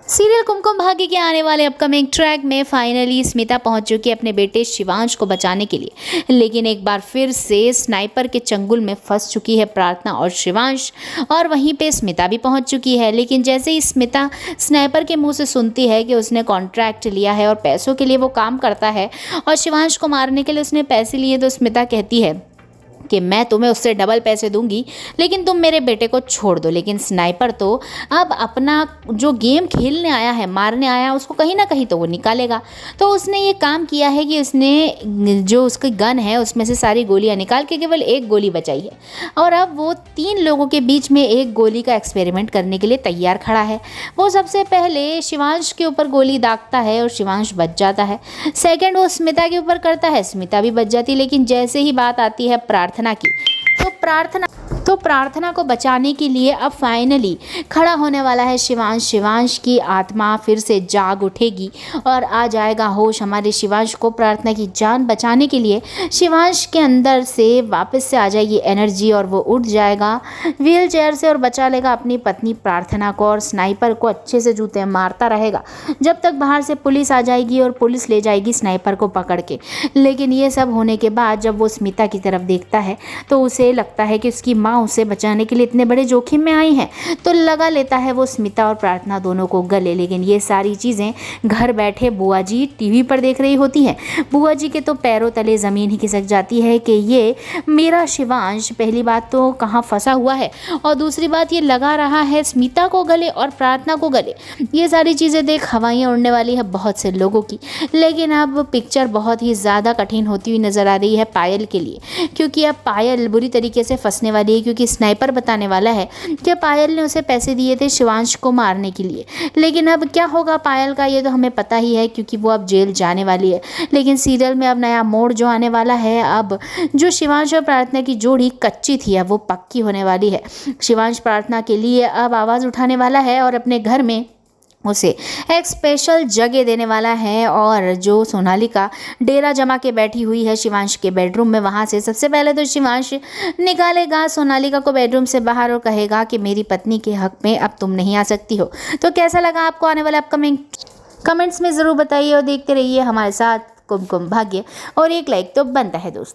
Serial Kumkum Bhagya के आने वाले अपकमिंग ट्रैक में फाइनली स्मिता पहुंच चुकी है अपने बेटे शिवांश को बचाने के लिए, लेकिन एक बार फिर से स्नाइपर के चंगुल में फंस चुकी है प्रार्थना और शिवांश। और वहीं पे स्मिता भी पहुंच चुकी है, लेकिन जैसे ही स्मिता स्नाइपर के मुंह से सुनती है कि उसने कॉन्ट्रैक्ट लिया है और पैसों के लिए वो काम करता है और शिवांश को मारने के लिए उसने पैसे लिए, तो स्मिता कहती है कि मैं तुम्हें उससे डबल पैसे दूंगी, लेकिन तुम मेरे बेटे को छोड़ दो। लेकिन स्नाइपर तो अब अपना जो गेम खेलने आया है, मारने आया है, उसको कहीं ना कहीं तो वो निकालेगा। तो उसने ये काम किया है कि उसने जो उसकी गन है उसमें से सारी गोलियां निकाल के केवल एक गोली बचाई है, और अब वो 3 लोगों के बीच में एक गोली का एक्सपेरिमेंट करने के लिए तैयार खड़ा है। वो सबसे पहले शिवांश के ऊपर गोली दागता है और शिवांश बच जाता है। सेकेंड वो स्मिता के ऊपर करता है, स्मिता भी बच जाती है। लेकिन जैसे ही बात आती है प्रार्थना की, तो प्रार्थना को बचाने के लिए अब फाइनली खड़ा होने वाला है शिवांश। शिवांश की आत्मा फिर से जाग उठेगी और आ जाएगा होश हमारे शिवांश को। प्रार्थना की जान बचाने के लिए शिवांश के अंदर से वापस से आ जाएगी एनर्जी और वो उठ जाएगा व्हील चेयर से और बचा लेगा अपनी पत्नी प्रार्थना को। और स्नाइपर को अच्छे से जूते मारता रहेगा जब तक बाहर से पुलिस आ जाएगी और पुलिस ले जाएगी स्नाइपर को पकड़ के। लेकिन ये सब होने के बाद जब वो स्मिता की तरफ देखता है तो उसे लगता है कि उसकी माँ उसे बचाने के लिए इतने बड़े जोखिम में आई हैं, तो लगा लेता है वो स्मिता और प्रार्थना दोनों को गले। लेकिन ये सारी चीज़ें घर बैठे बुआ जी टीवी पर देख रही होती हैं। बुआ जी के तो पैरों तले ज़मीन ही खिसक जाती है कि ये मेरा शिवांश पहली बात तो कहाँ फंसा हुआ है, और दूसरी बात ये लगा रहा है स्मिता को गले और प्रार्थना को गले। ये सारी चीज़ें देख हवाइयाँ उड़ने वाली है बहुत से लोगों की। लेकिन अब पिक्चर बहुत ही ज़्यादा कठिन होती हुई नज़र आ रही है पायल के लिए, क्योंकि अब पायल बुरी तरीके से फंसने वाली है, क्योंकि स्नाइपर बताने वाला है कि पायल ने उसे पैसे दिए थे शिवांश को मारने के लिए। लेकिन अब क्या होगा पायल का ये तो हमें पता ही है, क्योंकि वो अब जेल जाने वाली है। लेकिन सीरियल में अब नया मोड़ जो आने वाला है, अब जो शिवांश और प्रार्थना की जोड़ी कच्ची थी अब वो पक्की होने वाली है। शिवांश प्रार्थना के लिए अब आवाज़ उठाने वाला है और अपने घर में उसे एक स्पेशल जगह देने वाला है। और जो सोनालिका डेरा जमा के बैठी हुई है शिवांश के बेडरूम में, वहाँ से सबसे पहले तो शिवांश निकालेगा सोनालिका को बेडरूम से बाहर और कहेगा कि मेरी पत्नी के हक में अब तुम नहीं आ सकती हो। तो कैसा लगा आपको आने वाला अपकमिंग, कमेंट्स में ज़रूर बताइए और देखते रहिए हमारे साथ कुमकुम भाग्य, और एक लाइक तो बनता है दोस्तों।